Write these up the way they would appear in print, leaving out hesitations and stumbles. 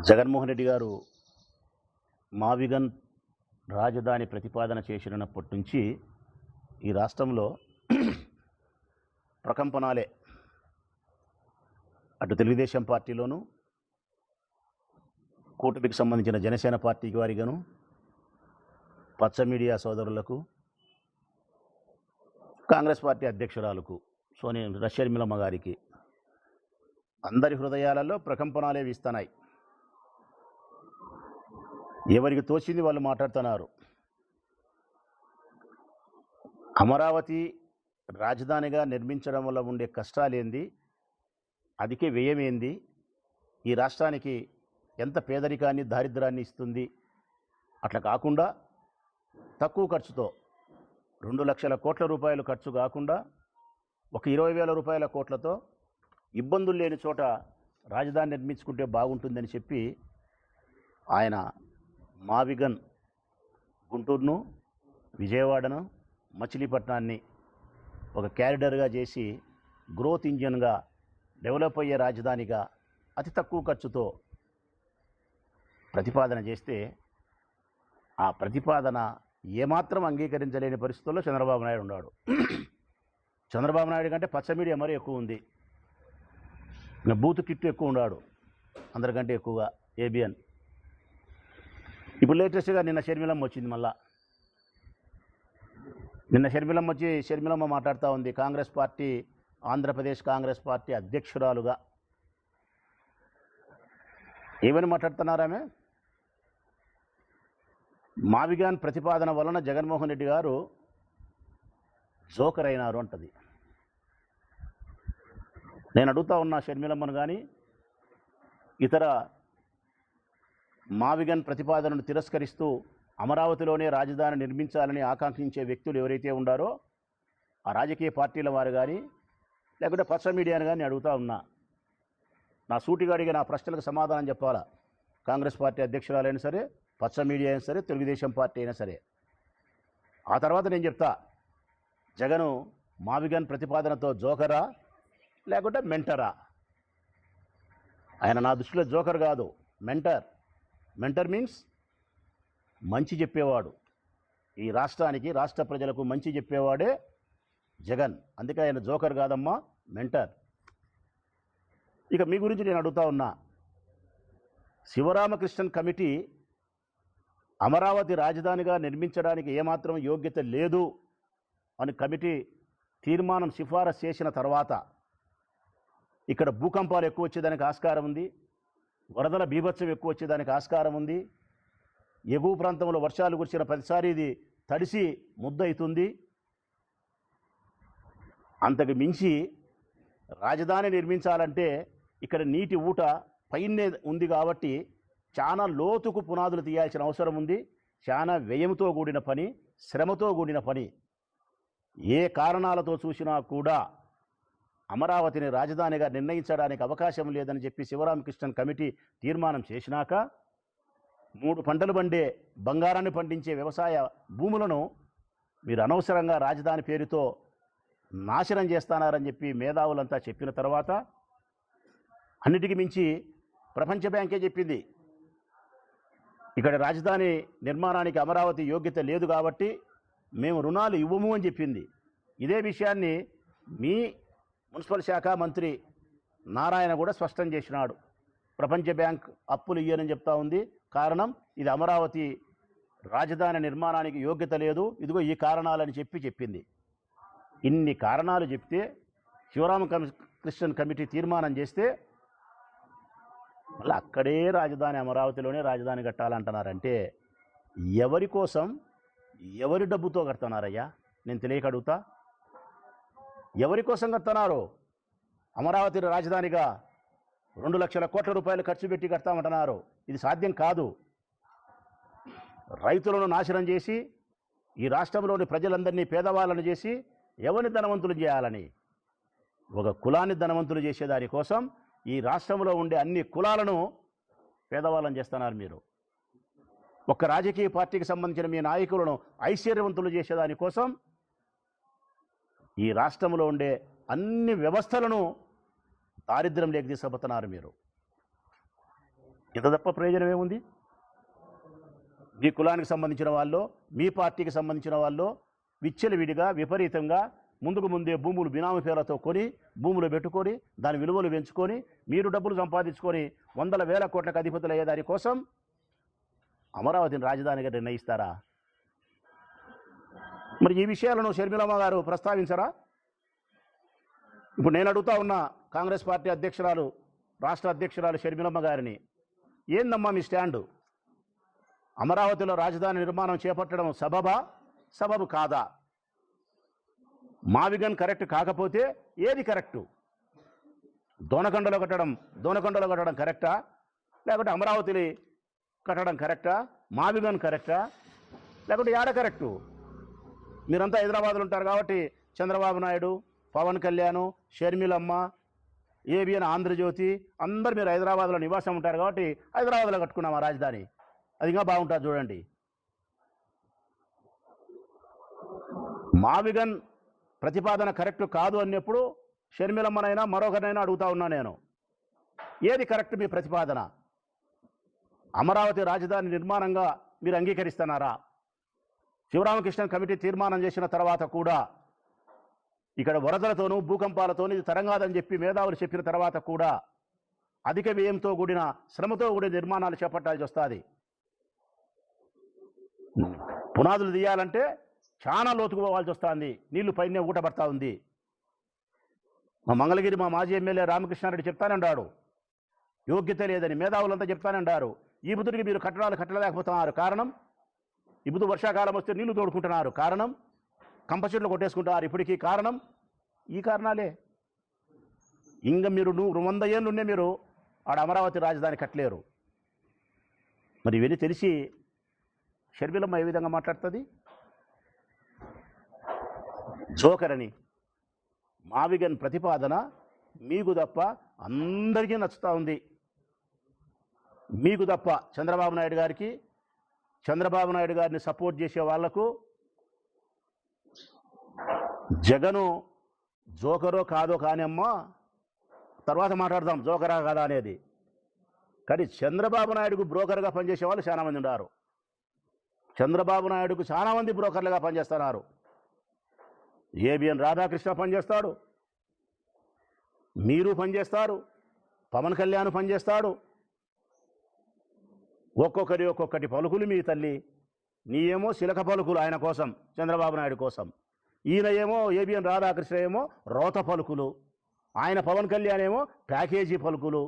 జగన్మోహన్ రెడ్డి గారు మావిగన్ రాజధాని ప్రతిపాదన చేసినప్పటి నుంచి ఈ రాష్ట్రంలో ప్రకంపనాలే. అటు తెలుగుదేశం పార్టీలోనూ, కూటమికి సంబంధించిన జనసేన పార్టీకి వారిగాను, పచ్చ మీడియా సోదరులకు, కాంగ్రెస్ పార్టీ అధ్యక్షురాలకు షర్మిలమ్మ గారికి అందరి హృదయాలలో ప్రకంపనాలే వీస్తున్నాయి. ఎవరికి తోచింది వాళ్ళు మాట్లాడుతున్నారు. అమరావతి రాజధానిగా నిర్మించడం వల్ల ఉండే కష్టాలేంది, అదికే వ్యయమేంది, ఈ రాష్ట్రానికి ఎంత పేదరికాన్ని దారిద్రాన్ని ఇస్తుంది, అట్లా కాకుండా తక్కువ ఖర్చుతో 2 లక్షల కోట్ల రూపాయలు ఖర్చు కాకుండా ఒక 20,000 రూపాయల కోట్లతో ఇబ్బందులు లేని చోట రాజధాని నిర్మించుకుంటే బాగుంటుందని చెప్పి ఆయన మావిగన్ గుంటూరును, విజయవాడను, మచిలీపట్నాన్ని ఒక క్యారిడర్గా చేసి గ్రోత్ ఇంజిన్గా డెవలప్ అయ్యే రాజధానిగా అతి తక్కువ ఖర్చుతో ప్రతిపాదన చేస్తే ఆ ప్రతిపాదన ఏమాత్రం అంగీకరించలేని పరిస్థితుల్లో చంద్రబాబు నాయుడు ఉన్నాడు. చంద్రబాబు నాయుడు కంటే పచ్చ మీడియా మరీ ఎక్కువ ఉంది. బూత్ కిట్టు ఎక్కువ ఉన్నాడు అందరికంటే ఎక్కువగా, ఏబిఎన్. ఇప్పుడు లేటెస్ట్గా నిన్న షర్మిలమ్మ వచ్చింది. నిన్న షర్మిలమ్మ మాట్లాడుతూ ఉంది. కాంగ్రెస్ పార్టీ, ఆంధ్రప్రదేశ్ కాంగ్రెస్ పార్టీ అధ్యక్షురాలుగా ఏమని మాట్లాడుతున్నారామె? మావిగాన్ ప్రతిపాదన వలన జగన్మోహన్ రెడ్డి గారు జోకర్ అయినారు అంటది. నేను అడుగుతా ఉన్నా షర్మిలమ్మను కానీ ఇతర మావిగన్ ప్రతిపాదనను తిరస్కరిస్తూ అమరావతిలోనే రాజధాని నిర్మించాలని ఆకాంక్షించే వ్యక్తులు ఎవరైతే ఉండారో ఆ రాజకీయ పార్టీల వారు కానీ లేకుంటే పచ్చ మీడియాను కానీ అడుగుతా ఉన్నా, నా సూటిగా అడిగే నా ప్రశ్నలకు సమాధానం చెప్పాలా. కాంగ్రెస్ పార్టీ అధ్యక్షురాలైనా సరే, పచ్చ మీడియా అయినా సరే, తెలుగుదేశం పార్టీ అయినా సరే. ఆ తర్వాత నేను చెప్తా, జగను మావిగన్ ప్రతిపాదనతో జోకరా లేకుంటే మెంటరా? ఆయన నా దృష్టిలో జోకర్ కాదు, మెంటర్. మెంటర్ మీన్స్ మంచి చెప్పేవాడు. ఈ రాష్ట్రానికి, రాష్ట్ర ప్రజలకు మంచి చెప్పేవాడే జగన్. అందుకే ఆయన జోకర్ కాదమ్మా, మెంటర్. ఇక మీ గురించి నేను అడుగుతా ఉన్నా, శివరామకృష్ణన్ కమిటీ అమరావతి రాజధానిగా నిర్మించడానికి ఏమాత్రం యోగ్యత లేదు అని కమిటీ తీర్మానం సిఫారసు చేసిన తర్వాత ఇక్కడ భూకంపాలు ఎక్కువ వచ్చేదానికి ఆస్కారం ఉంది, వరదల బీభత్సం ఎక్కువ వచ్చేదానికి ఆస్కారం ఉంది, ఎగువ ప్రాంతంలో వర్షాలు కురిసిన ప్రతిసారి ఇది తడిసి ముద్దవుతుంది. అంతకు మించి రాజధాని నిర్మించాలంటే ఇక్కడ నీటి ఊట పైనే ఉంది కాబట్టి చాలా లోతుకు పునాదులు తీయాల్సిన అవసరం ఉంది. చాలా వ్యయంతో కూడిన పని, శ్రమతో కూడిన పని. ఏ కారణాలతో చూసినా కూడా అమరావతిని రాజధానిగా నిర్ణయించడానికి అవకాశం లేదని చెప్పి శివరామకృష్ణన్ కమిటీ తీర్మానం చేసినాక 3 పంటలు పండే, బంగారాన్ని పండించే వ్యవసాయ భూములను మీరు అనవసరంగా రాజధాని పేరుతో నాశనం చేస్తున్నారని చెప్పి మేధావులంతా చెప్పిన తర్వాత, అన్నిటికీ మించి ప్రపంచ బ్యాంకే చెప్పింది ఇక్కడ రాజధాని నిర్మాణానికి అమరావతి యోగ్యత లేదు కాబట్టి మేము రుణాలు ఇవ్వము అని చెప్పింది. ఇదే విషయాన్ని మీ మున్సిపల్ శాఖ మంత్రి నారాయణ కూడా స్పష్టం చేసినాడు. ప్రపంచ బ్యాంక్ అప్పులు ఇయ్యనని చెప్తా ఉంది. కారణం ఇది అమరావతి రాజధాని నిర్మాణానికి యోగ్యత లేదు, ఇదిగో ఈ కారణాలని చెప్పింది. ఇన్ని కారణాలు చెప్తే శివరామకృష్ణన్ కమిటీ తీర్మానం చేస్తే మళ్ళీ అక్కడే రాజధాని, అమరావతిలోనే రాజధాని కట్టాలంటున్నారంటే ఎవరి కోసం, ఎవరి డబ్బుతో కడుతున్నారయ్యా? నేను తెలియక అడుగుతా, ఎవరి కోసం కడుతున్నారు? అమరావతి రాజధానిగా 2 లక్షల కోట్ల రూపాయలు ఖర్చు పెట్టి కడతామంటున్నారు. ఇది సాధ్యం కాదు. రైతులను నాశనం చేసి, ఈ రాష్ట్రంలోని ప్రజలందరినీ పేదవాళ్ళను చేసి ఎవరిని ధనవంతులు చేయాలని, ఒక కులాన్ని ధనవంతులు చేసేదానికోసం ఈ రాష్ట్రంలో ఉండే అన్ని కులాలను పేదవాళ్ళని చేస్తున్నారు మీరు. ఒక రాజకీయ పార్టీకి సంబంధించిన మీ నాయకులను ఐశ్వర్యవంతులు చేసేదానికోసం ఈ రాష్ట్రంలో ఉండే అన్ని వ్యవస్థలను దారిద్ర్యం లేక తీసుకుపోతున్నారు మీరు. ఇంత తప్ప ప్రయోజనం ఏముంది? మీ కులానికి సంబంధించిన వాళ్ళు, మీ పార్టీకి సంబంధించిన వాళ్ళు విచ్చలవిడిగా విపరీతంగా ముందుకు ముందే భూములు బినామీ పేర్లతో కొని భూములు పెట్టుకొని దాని విలువలు పెంచుకొని మీరు డబ్బులు సంపాదించుకొని వందల వేల కోట్లకు అధిపతులు అయ్యే దానికోసం అమరావతిని రాజధానిగా నిర్ణయిస్తారా? మరి ఈ విషయాలను షర్మిలమ్మ గారు ప్రస్తావించరా? ఇప్పుడు నేను అడుగుతా ఉన్నా కాంగ్రెస్ పార్టీ అధ్యక్షురాలు, రాష్ట్ర అధ్యక్షురాలు షర్మిలమ్మ గారిని, ఏందమ్మా మీ స్టాండు? అమరావతిలో రాజధాని నిర్మాణం చేపట్టడం సబబు కాదా? మావిగన్ కరెక్ట్ కాకపోతే ఏది కరెక్టు? దోనకొండలో కట్టడం కరెక్టా? లేకపోతే అమరావతి కట్టడం కరెక్టా? మావిగన్ కరెక్టా? లేకపోతే యాడ కరెక్టు? మీరంతా హైదరాబాద్లో ఉంటారు కాబట్టి చంద్రబాబు నాయుడు, పవన్ కళ్యాణ్, షర్మిలమ్మ, ఏబిఎన్, ఆంధ్రజ్యోతి అందరు మీరు హైదరాబాద్లో నివాసం ఉంటారు కాబట్టి హైదరాబాద్లో కట్టుకున్నామా రాజధాని? అది ఇంకా బాగుంటుంది చూడండి. మావిగన్ ప్రతిపాదన కరెక్ట్ కాదు అన్నప్పుడు షర్మిలమ్మనైనా మరొకరినైనా అడుగుతా ఉన్నా నేను, ఏది కరెక్ట్ మీ ప్రతిపాదన? అమరావతి రాజధాని నిర్మాణంగా మీరు అంగీకరిస్తున్నారా? శివరామకృష్ణన్ కమిటీ తీర్మానం చేసిన తర్వాత కూడా ఇక్కడ వరదలతోనూ భూకంపాలతోనూ ఇది తరంగాదని చెప్పి మేధావులు చెప్పిన తర్వాత కూడా అధిక వ్యయంతో కూడిన శ్రమతో కూడిన నిర్మాణాలు చేపట్టాల్సి వస్తుంది. పునాదులు తీయాలంటే చాలా లోతుకు పోవాల్సి వస్తుంది. నీళ్లు పైనే ఊటపడతా ఉంది. మా మంగళగిరి మా మాజీ ఎమ్మెల్యే రామకృష్ణారెడ్డి చెప్తానే ఉన్నాడు, యోగ్యత లేదని మేధావులంతా చెప్తానే ఉన్నారు. ఈ బుద్ధుడికి మీరు కట్టడాలు కట్టలేకపోతున్నారు. కారణం ఇప్పుడు వర్షాకాలం వస్తే నీళ్లు తోడుకుంటున్నారు. కారణం కంప చెట్లు కొట్టేసుకుంటున్నారు. ఇప్పటికీ కారణం ఈ కారణాలే. ఇంకా మీరు 100 ఏళ్ళుండే మీరు ఆడ అమరావతి రాజధాని కట్టలేరు. మరి ఇవన్నీ తెలిసి షర్మిలమ్మ ఏ విధంగా మాట్లాడుతుంది? జోకర్ అని మావిగన్ ప్రతిపాదన మీకు తప్ప అందరికీ నచ్చుతూ ఉంది. మీకు తప్ప చంద్రబాబు నాయుడు గారిని సపోర్ట్ చేసే వాళ్లకు జగను జోకరో కాదో కానిమ్మా తర్వాత మాట్లాడదాం జోకరా కాదా అనేది. కానీ చంద్రబాబు నాయుడుకు బ్రోకర్గా పనిచేసే వాళ్ళు చాలా మంది ఉన్నారు. చంద్రబాబు నాయుడుకు చాలా మంది బ్రోకర్లుగా పనిచేస్తున్నారు. ఏబిఎన్ రాధాకృష్ణ పనిచేస్తాడు, మీరు పనిచేస్తారు, పవన్ కళ్యాణ్ పనిచేస్తాడు. ఒక్కొక్కటి పలుకులు మీ తల్లి. నీ ఏమో శిలక పలుకులు ఆయన కోసం, చంద్రబాబు నాయుడు కోసం. ఈయన ఏమో ఏబిఎన్ రాధాకృష్ణ ఏమో రోత పలుకులు, ఆయన పవన్ కళ్యాణ్ ఏమో ప్యాకేజీ పలుకులు.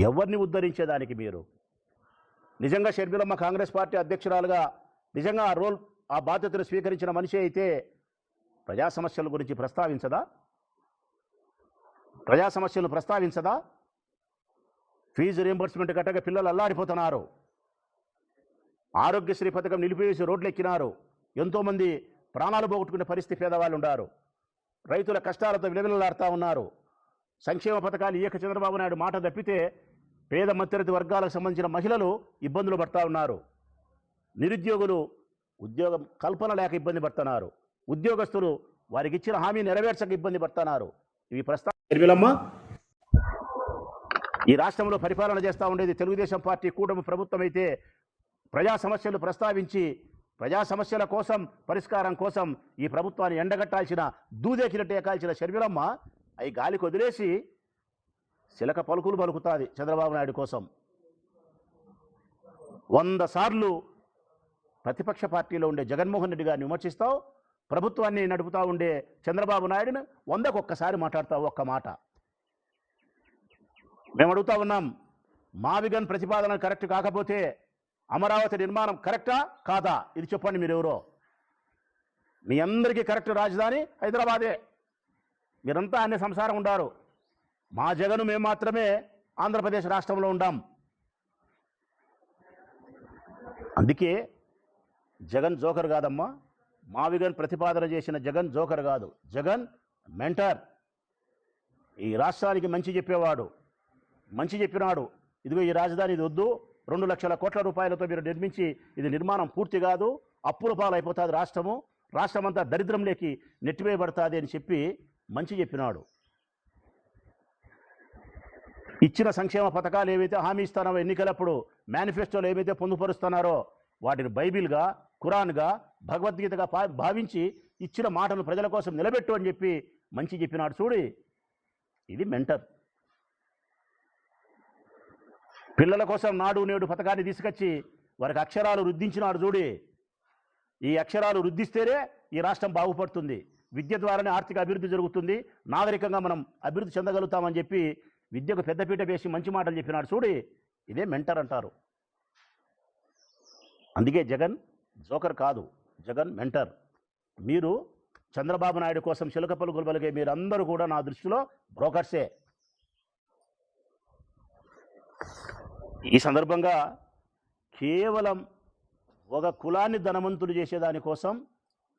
ఎవరిని ఉద్ధరించేదానికి మీరు? నిజంగా షర్మిలమ్మ కాంగ్రెస్ పార్టీ అధ్యక్షురాలుగా నిజంగా ఆ బాధ్యతను స్వీకరించిన మనిషి అయితే ప్రజా సమస్యల గురించి ప్రస్తావించదా? ప్రజా సమస్యలను ప్రస్తావించదా? ఫీజు రీంబర్స్మెంట్ కట్టగా పిల్లలు అల్లాడిపోతున్నారు. ఆరోగ్యశ్రీ పథకం నిలిపివేసి రోడ్లు ఎక్కినారు. ఎంతోమంది ప్రాణాలు పోగొట్టుకునే పరిస్థితి పేదవాళ్ళు ఉన్నారు. రైతుల కష్టాలతో విలవిలలాడుతూ ఉన్నారు. సంక్షేమ పథకాలు ఇయ్యక చంద్రబాబు నాయుడు మాట తప్పితే పేద మధ్యతరగతి వర్గాలకు సంబంధించిన మహిళలు ఇబ్బందులు పడుతూ ఉన్నారు. నిరుద్యోగులు ఉద్యోగం కల్పన లేక ఇబ్బంది పడుతున్నారు. ఉద్యోగస్తులు వారికి ఇచ్చిన హామీ నెరవేర్చక ఇబ్బంది పడుతున్నారు. ఇవి షర్మిలమ్మ ఈ రాష్ట్రంలో పరిపాలన చేస్తూ ఉండేది తెలుగుదేశం పార్టీ కూటమి ప్రభుత్వం అయితే ప్రజా సమస్యలు ప్రస్తావించి ప్రజా సమస్యల కోసం పరిష్కారం కోసం ఈ ప్రభుత్వాన్ని ఎండగట్టాల్సిన దూదెకినట్టు ఎక్కాల్సిన షర్మిలమ్మ అవి గాలికి వదిలేసి శిలక పలుకులు పలుకుతుంది చంద్రబాబు నాయుడు కోసం. 100 సార్లు ప్రతిపక్ష పార్టీలో ఉండే జగన్మోహన్ రెడ్డి గారిని విమర్శిస్తావు, ప్రభుత్వాన్ని నడుపుతూ ఉండే చంద్రబాబు నాయుడుని 100కు ఒక్కసారి మాట్లాడతావు. ఒక్క మాట మేము అడుగుతా ఉన్నాం, మావిగన్ ప్రతిపాదన కరెక్ట్ కాకపోతే అమరావతి నిర్మాణం కరెక్టా కాదా? ఇది చెప్పండి. మీరెవరో? మీ అందరికీ కరెక్ట్ రాజధాని హైదరాబాదే. మీరంతా అన్ని సంసారం ఉండారు. మా జగను మేము మాత్రమే ఆంధ్రప్రదేశ్ రాష్ట్రంలో ఉండాం. అందుకే జగన్ జోకర్ కాదమ్మా. మావిగన్ ప్రతిపాదన చేసిన జగన్ జోకర్ కాదు. జగన్ మెంటర్. ఈ రాష్ట్రానికి మంచి చెప్పేవాడు. మంచి చెప్పినాడు. ఇదిగో ఈ రాజధాని ఇది వద్దు, 2 లక్షల కోట్ల రూపాయలతో మీరు నిర్మించి ఇది నిర్మాణం పూర్తి కాదు, అప్పుల పాలైపోతుంది రాష్ట్రం అంతా దరిద్రంలోకి నెట్టివేయబడుతుంది అని చెప్పి మంచి చెప్పినాడు. ఇచ్చిన సంక్షేమ పథకాలు ఏవైతే హామీ ఇస్తున్నారో ఎన్నికలప్పుడు మేనిఫెస్టోలో ఏవైతే పొందుపరుస్తున్నారో వాటిని బైబిల్గా, ఖురాన్గా, భగవద్గీతగా భావించి ఇచ్చిన మాటను ప్రజల కోసం నిలబెట్టు అని చెప్పి మంచి చెప్పినాడు చూడి. ఇది మెంటర్. పిల్లల కోసం నాడు నేడు పథకాన్ని తీసుకొచ్చి వారికి అక్షరాలు రుద్దించినాడు చూడి. ఈ అక్షరాలు రుద్దిస్తేనే ఈ రాష్ట్రం బాగుపడుతుంది, విద్య ద్వారానే ఆర్థిక అభివృద్ధి జరుగుతుంది, నాగరికంగా మనం అభివృద్ధి చెందగలుగుతామని చెప్పి విద్యకు పెద్దపీట వేసి మంచి మాటలు చెప్పినాడు చూడి. ఇదే మెంటర్ అంటారు. అందుకే జగన్ జోకర్ కాదు, జగన్ మెంటర్. మీరు చంద్రబాబు నాయుడు కోసం చిలక పలుకులు పలికే మీరందరూ కూడా నా దృష్టిలో బ్రోకర్సే. ఈ సందర్భంగా కేవలం ఒక కులాన్ని ధనవంతులు చేసేదానికోసం,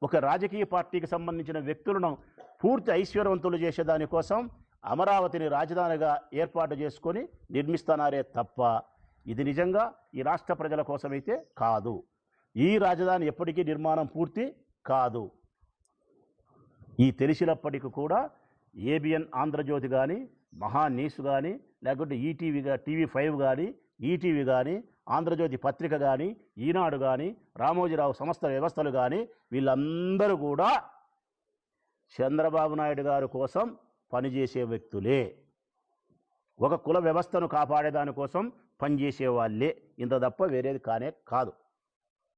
ఒక రాజకీయ పార్టీకి సంబంధించిన వ్యక్తులను పూర్తి ఐశ్వర్యవంతులు చేసేదానికోసం అమరావతిని రాజధానిగా ఏర్పాటు చేసుకొని నిర్మిస్తున్నారే తప్ప ఇది నిజంగా ఈ రాష్ట్ర ప్రజల కోసమైతే కాదు. ఈ రాజధాని ఎప్పటికీ నిర్మాణం పూర్తి కాదు. ఈ తెలిసినప్పటికీ కూడా ఏబిఎన్ ఆంధ్రజ్యోతి కానీ, మహాన్యూస్ కానీ, లేకుంటే ఈటీవీగా TV5 కానీ, ఈటీవీ కానీ, ఆంధ్రజ్యోతి పత్రిక కానీ, ఈనాడు కానీ, రామోజీరావు సంస్థ వ్యవస్థలు కానీ వీళ్ళందరూ కూడా చంద్రబాబు నాయుడు గారి కోసం పనిచేసే వ్యక్తులే. ఒక కుల వ్యవస్థను కాపాడేదానికోసం పనిచేసే వాళ్ళే, ఇంత తప్ప వేరేది కానే కాదు.